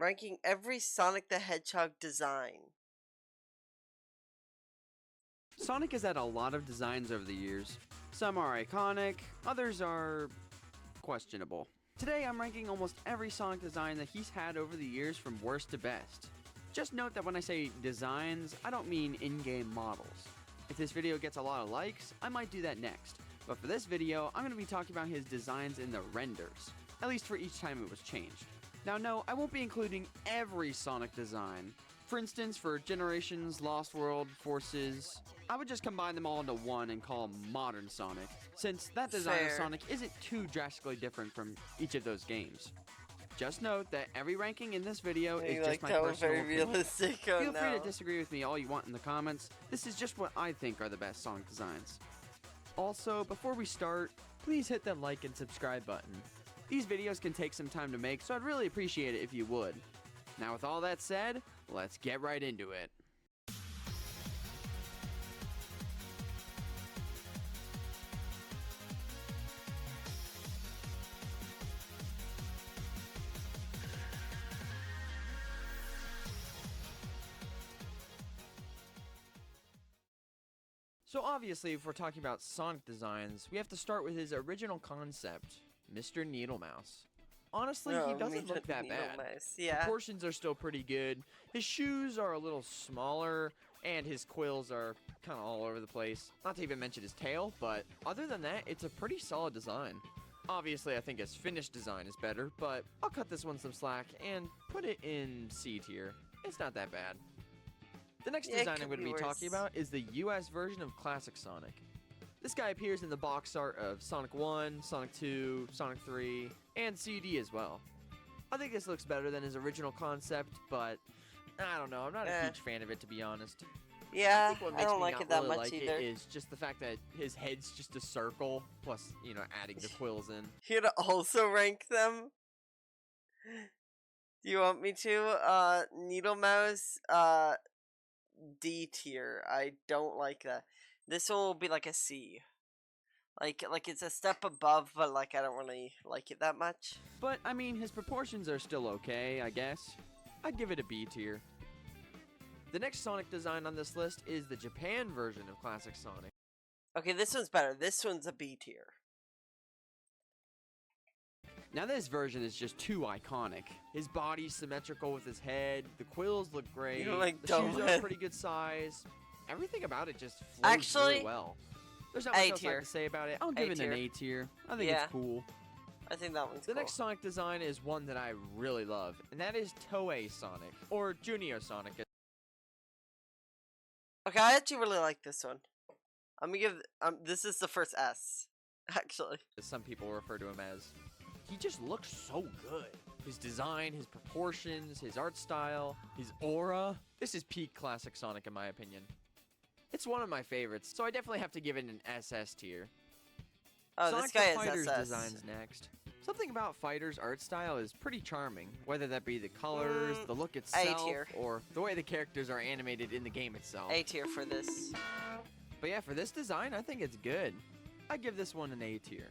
Ranking every Sonic the Hedgehog design. Sonic has had a lot of designs over the years. Some are iconic, others are questionable. Today I'm ranking almost every Sonic design that he's had over the years from worst to best. Just note that when I say designs, I don't mean in-game models. If this video gets a lot of likes, I might do that next. But for this video, I'm going to be talking about his designs in the renders, at least for each time it was changed. Now no, I won't be including every Sonic design. For instance, for Generations, Lost World, Forces, I would just combine them all into one and call him Modern Sonic, since that design Fair. of Sonic isn't too drastically different from each of those games. Just note that every ranking in this video You is like just my that one personal very opinion. realistic. Oh Feel free no. to disagree with me all you want in the comments. This is just what I think are the best Sonic designs. Also, before we start, please hit that like and subscribe button. These videos can take some time to make, so I'd really appreciate it if you would. Now with all that said, let's get right into it. So obviously, if we're talking about Sonic designs, we have to start with his original concept, Mr. Needlemouse. Honestly, he Oh, doesn't look that Needle bad. Mouse, yeah. Proportions are still pretty good. His shoes are a little smaller, and his quills are kind of all over the place. Not to even mention his tail, but other than that, it's a pretty solid design. Obviously, I think his finished design is better, but I'll cut this one some slack and put it in C tier. It's not that bad. The next Yeah, it design could I'm going to be be talking worse. about is the US version of Classic Sonic. This guy appears in the box art of Sonic 1, Sonic 2, Sonic 3, and CD as well. I think this looks better than his original concept, but I don't know, I'm not a Eh. huge fan of it, to be honest. Yeah, think what I makes don't me like not it that really much like either. it is just the fact that his head's just a circle, plus, you know, adding the quills in. Here to also rank them. Do you want me to? Needle Mouse, D tier. I don't like that. This one will be like a C. Like it's a step above, but like I don't really like it that much. But, I mean, his proportions are still okay, I guess. I'd give it a B tier. The next Sonic design on this list is the Japan version of Classic Sonic. Okay, this one's better. This one's a B tier. Now this version is just too iconic. His body's symmetrical with his head, the quills look great, like the shoes are a Dumbo. pretty good size. Everything about it just flows Actually, really well. There's not much A else I tier. can say about it. I'll give it an tier. A tier. I think Yeah. it's cool. I think that one's The cool. next Sonic design is one that I really love, and that is Toei Sonic, or Junior Sonic. Okay, I actually really like this one. I'm gonna give. This is the first S, actually. As some people refer to him as. He just looks so good. His design, his proportions, his art style, his aura. This is peak Classic Sonic in my opinion. It's one of my favorites, so I definitely have to give it an SS tier. Oh, Sonic this guy the is Fighters SS. designs next. Something about Fighters' art style is pretty charming, whether that be the colors, the look itself, tier. or the way the characters are animated in the game itself. A tier for this. But yeah, for this design, I think it's good. I'd give this one an A tier.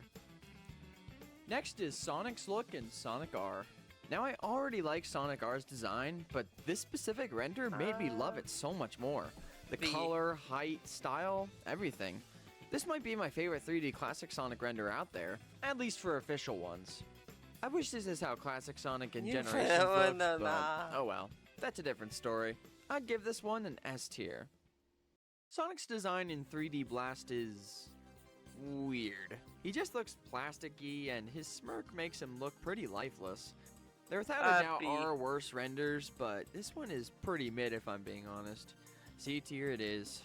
Next is Sonic's look in Sonic R. Now I already like Sonic R's design, but this specific render made me love it so much more. The B. color, height, style, everything. This might be my favorite 3D Classic Sonic render out there, at least for official ones. I wish this is how Classic Sonic and You put Generations that one looks, on but A. oh well, that's a different story. I'd give this one an S tier. Sonic's design in 3D Blast is weird. He just looks plasticky, and his smirk makes him look pretty lifeless. There without a doubt B. are worse renders, but this one is pretty mid if I'm being honest. C tier it is.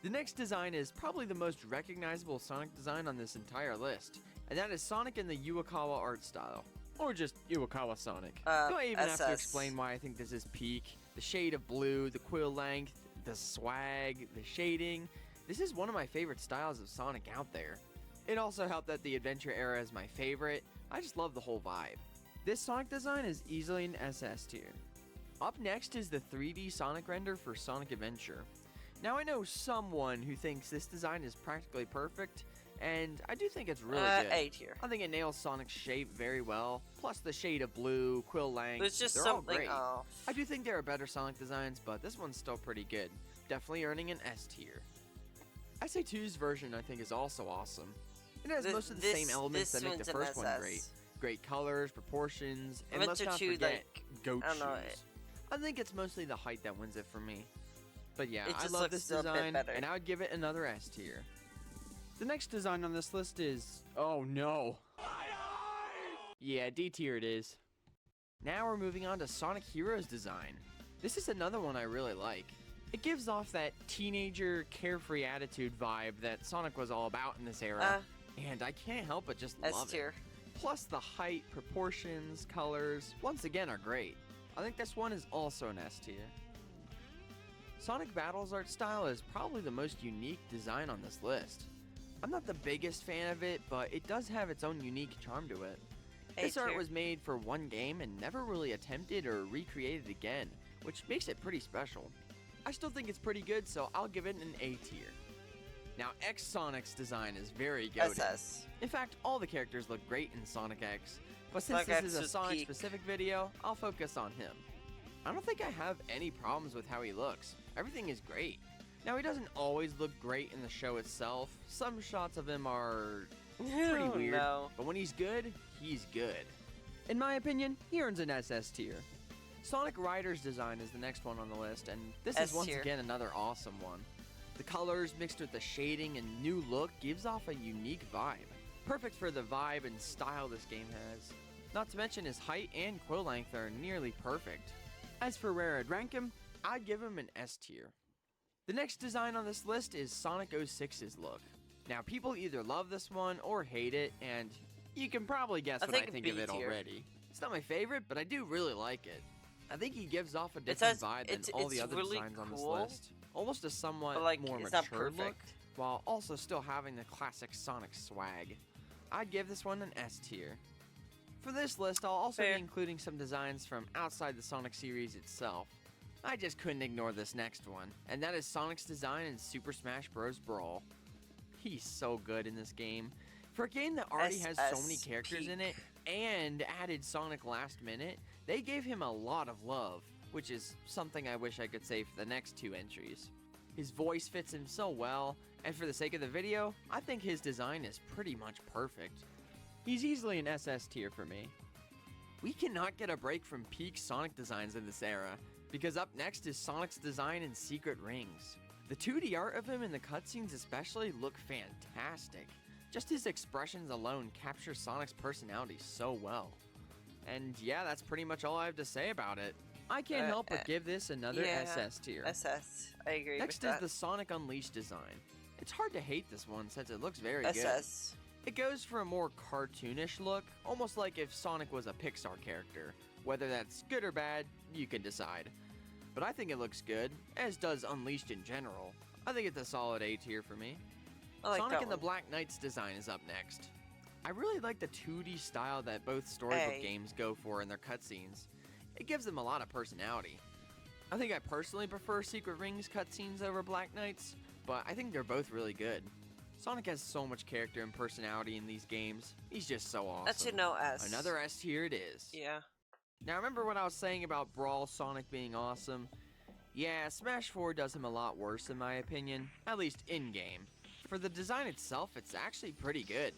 The next design is probably the most recognizable Sonic design on this entire list, and that is Sonic in the Iwakawa art style. Or just Iwakawa Sonic. Do I even have to SS. explain why I think this is peak? The shade of blue, the quill length, the swag, the shading. This is one of my favorite styles of Sonic out there. It also helped that the Adventure era is my favorite. I just love the whole vibe. This Sonic design is easily an SS tier. Up next is the 3D Sonic render for Sonic Adventure. Now I know someone who thinks this design is practically perfect, and I do think it's really good. A tier. I think it nails Sonic's shape very well, plus the shade of blue, quill length, There's just they're all something great. off. I do think there are better Sonic designs, but this one's still pretty good. Definitely earning an S tier. SA2's version I think is also awesome. It has most of the same elements that make the first one great. Great colors, proportions, and let's not forget goat shoes. I think it's mostly the height that wins it for me. But yeah, I love this design, and I would give it another S tier. The next design on this list is... oh no! Yeah, D tier it is. Now we're moving on to Sonic Heroes design. This is another one I really like. It gives off that teenager, carefree attitude vibe that Sonic was all about in this era. And I can't help but just love S tier. it. Plus the height, proportions, colors, once again are great. I think this one is also an S tier. Sonic Battles art style is probably the most unique design on this list. I'm not the biggest fan of it, but it does have its own unique charm to it. This art was made for one game and never really attempted or recreated again, which makes it pretty special. I still think it's pretty good, so I'll give it an A tier. Now, X Sonic's design is very goated. SS. In fact, all the characters look great in Sonic X, but since this is a Sonic-specific video, I'll focus on him. I don't think I have any problems with how he looks. Everything is great. Now, he doesn't always look great in the show itself. Some shots of him are pretty weird, but when he's good, he's good. In my opinion, he earns an SS tier. Sonic Riders design is the next one on the list, and this is once again another awesome one. The colors mixed with the shading and new look gives off a unique vibe. Perfect for the vibe and style this game has. Not to mention his height and quill length are nearly perfect. As for where I'd rank him, I'd give him an S tier. The next design on this list is Sonic 06's look. Now, people either love this one or hate it, and you can probably guess what I think of it already. It's not my favorite, but I do really like it. I think he gives off a different vibe than all the other designs on this list. Almost a somewhat more mature look, while also still having the classic Sonic swag. I'd give this one an S tier. For this list, I'll also be including some designs from outside the Sonic series itself. I just couldn't ignore this next one, and that is Sonic's design in Super Smash Bros. Brawl. He's so good in this game. For a game that already has so many characters in it, and added Sonic last minute, they gave him a lot of love, which is something I wish I could say for the next two entries. His voice fits him so well, and for the sake of the video, I think his design is pretty much perfect. He's easily an SS tier for me. We cannot get a break from peak Sonic designs in this era, because up next is Sonic's design in Secret Rings. The 2D art of him in the cutscenes especially look fantastic. Just his expressions alone capture Sonic's personality so well. And yeah, that's pretty much all I have to say about it. I can't help but give this another SS tier. SS, I agree Next with that. is the Sonic Unleashed design. It's hard to hate this one since it looks very good. SS. It goes for a more cartoonish look, almost like if Sonic was a Pixar character. Whether that's good or bad, you can decide. But I think it looks good, as does Unleashed in general. I think it's a solid A tier for me. Sonic and the Black Knights design is up next. I really like the 2D style that both storybook games go for in their cutscenes. It gives them a lot of personality. I think I personally prefer Secret Rings cutscenes over Black Knights, but I think they're both really good. Sonic has so much character and personality in these games. He's just so awesome. That's a no S. Another S tier it is. Yeah. Now remember what I was saying about Brawl Sonic being awesome? Yeah, Smash 4 does him a lot worse in my opinion, at least in-game. For the design itself, it's actually pretty good.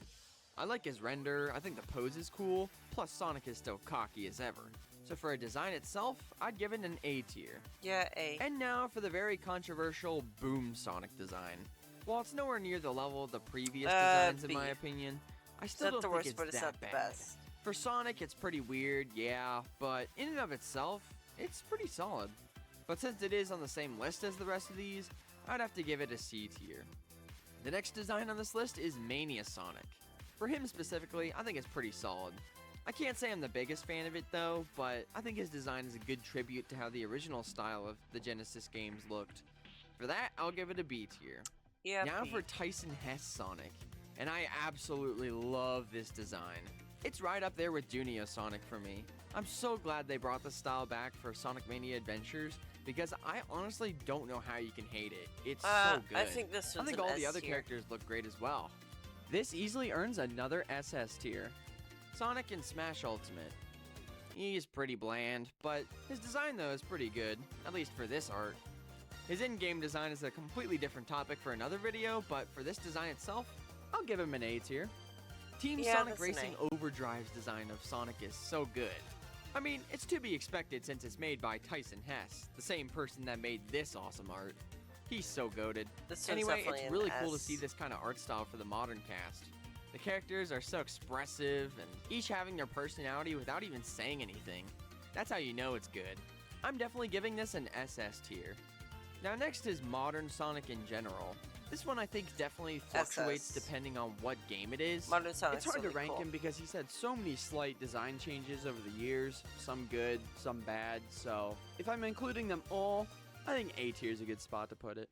I like his render, I think the pose is cool, plus Sonic is still cocky as ever. So for a design itself, I'd give it an A tier. Yeah, A. And now for the very controversial Boom Sonic design. While it's nowhere near the level of the previous designs in my opinion, I still don't think it's that bad. For Sonic, it's pretty weird, yeah, but in and of itself, it's pretty solid. But since it is on the same list as the rest of these, I'd have to give it a C tier. The next design on this list is Mania Sonic. For him specifically, I think it's pretty solid. I can't say I'm the biggest fan of it though, but I think his design is a good tribute to how the original style of the Genesis games looked. For that, I'll give it a B tier. Yeah, now B. for Tyson Hess Sonic, and I absolutely love this design. It's right up there with Junio Sonic for me. I'm so glad they brought this style back for Sonic Mania Adventures, because I honestly don't know how you can hate it. It's so good. I think this one's I think all the S other tier. characters look great as well. This easily earns another SS tier. Sonic in Smash Ultimate. He's pretty bland, but his design though is pretty good, at least for this art. His in-game design is a completely different topic for another video, but for this design itself, I'll give him an A tier. Team Sonic Racing Overdrive's design of Sonic is so good. I mean, it's to be expected since it's made by Tyson Hess, the same person that made this awesome art. He's so goated. Anyway, it's really cool to see this kind of art style for the modern cast. The characters are so expressive and each having their personality without even saying anything. That's how you know it's good. I'm definitely giving this an SS tier. Now next is modern Sonic in general. This one I think definitely fluctuates depending on what game it is. Modern Sonic's it's hard really to rank cool. him because he's had so many slight design changes over the years, some good, some bad, so if I'm including them all, I think A tier is a good spot to put it.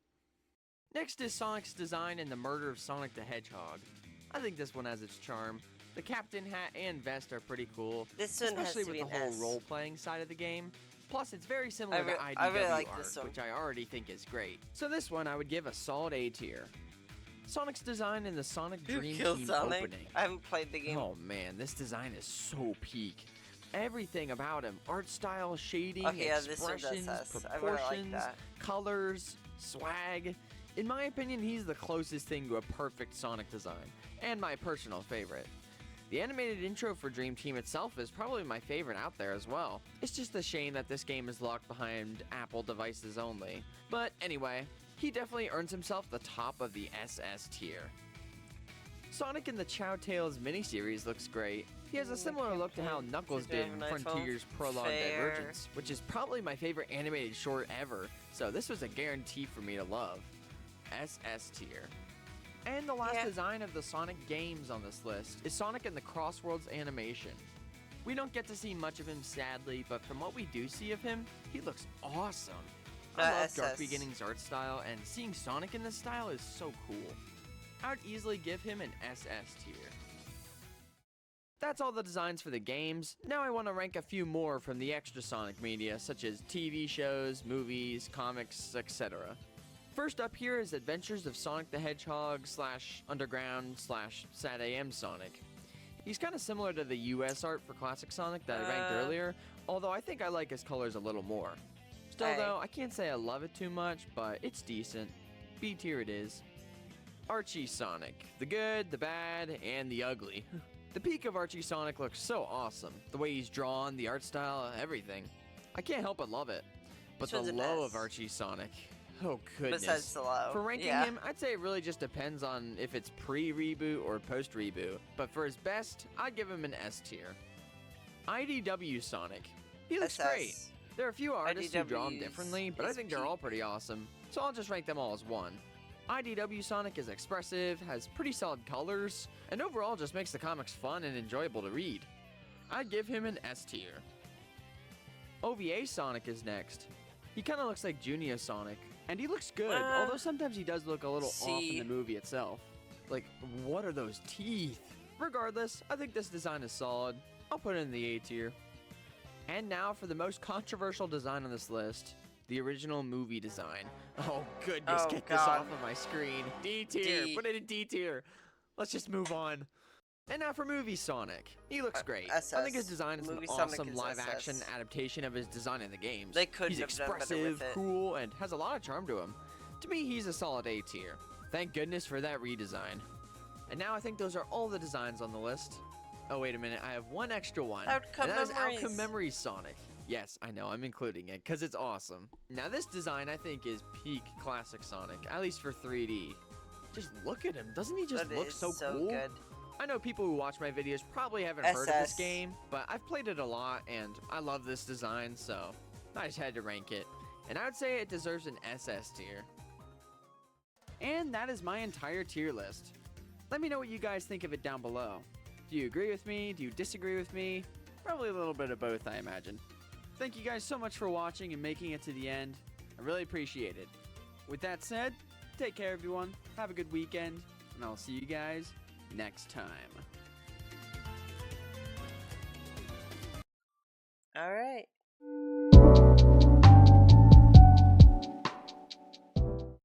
Next is Sonic's design in The Murder of Sonic the Hedgehog. I think this one has its charm. The captain hat and vest are pretty cool, This one especially has to with be the an whole S. role-playing side of the game. Plus, it's very similar to IDW I really like art, this one. which I already think is great. So this one I would give a solid A tier. Sonic's design in the Sonic Dream Team Sonic? opening. I haven't played the game. Oh man, this design is so peak. Everything about him, art style, shading, Okay, yeah, this one does expressions, S. I really like proportions, that. colors, swag. In my opinion, he's the closest thing to a perfect Sonic design, and my personal favorite. The animated intro for Dream Team itself is probably my favorite out there as well. It's just a shame that this game is locked behind Apple devices only. But anyway, he definitely earns himself the top of the SS tier. Sonic in the Chow Tales miniseries looks great. He has a similar look to how Knuckles did in Frontier's Prologue Divergence, which is probably my favorite animated short ever, so this was a guarantee for me to love. SS tier. And the last design of the Sonic games on this list is Sonic in the Crossworlds animation. We don't get to see much of him sadly, but from what we do see of him, he looks awesome. I love Dark Beginnings art style, and seeing Sonic in this style is so cool. I would easily give him an SS tier. That's all the designs for the games. Now I want to rank a few more from the extra Sonic media, such as TV shows, movies, comics, etc. First up here is Adventures of Sonic the Hedgehog / Underground / Sad AM Sonic. He's kind of similar to the US art for Classic Sonic that I ranked earlier, although I think I like his colors a little more. Still though, I can't say I love it too much, but it's decent. B tier it is. Archie Sonic. The good, the bad, and the ugly. The peak of Archie Sonic looks so awesome. The way he's drawn, the art style, everything. I can't help but love it. But the low of Archie Sonic. Oh goodness. Besides the low. For ranking him, I'd say it really just depends on if it's pre-reboot or post-reboot. But for his best, I'd give him an S tier. IDW Sonic. He looks great. There are a few artists who draw him differently, but I think they're all pretty awesome. So I'll just rank them all as 1. IDW Sonic is expressive, has pretty solid colors, and overall just makes the comics fun and enjoyable to read. I'd give him an S tier. OVA Sonic is next. He kind of looks like Junior Sonic, and he looks good, although sometimes he does look a little off in the movie itself. Like, what are those teeth? Regardless, I think this design is solid. I'll put it in the A tier. And now for the most controversial design on this list, the original movie design. Oh goodness, get this off of my screen. D tier, put it in D tier. Let's just move on. And now for movie Sonic. He looks great. SS. I think his design is Movie an Sonic awesome is live-action SS. adaptation of his design in the games. They could He's have done better expressive, with it. cool, and has a lot of charm to him. To me, he's a solid A tier. Thank goodness for that redesign. And now I think those are all the designs on the list. Oh, wait a minute. I have one extra one. Outcome and that is Memories. Outcome Memories Sonic. Yes, I know, I'm including it, because it's awesome. Now, this design, I think, is peak classic Sonic, at least for 3D. Just look at him. Doesn't he just look so cool? Good. I know people who watch my videos probably haven't heard of this SS. game, but I've played it a lot, and I love this design, so I just had to rank it. And I would say it deserves an SS tier. And that is my entire tier list. Let me know what you guys think of it down below. Do you agree with me? Do you disagree with me? Probably a little bit of both, I imagine. Thank you guys so much for watching and making it to the end. I really appreciate it. With that said, take care everyone, have a good weekend, and I'll see you guys next time. All right.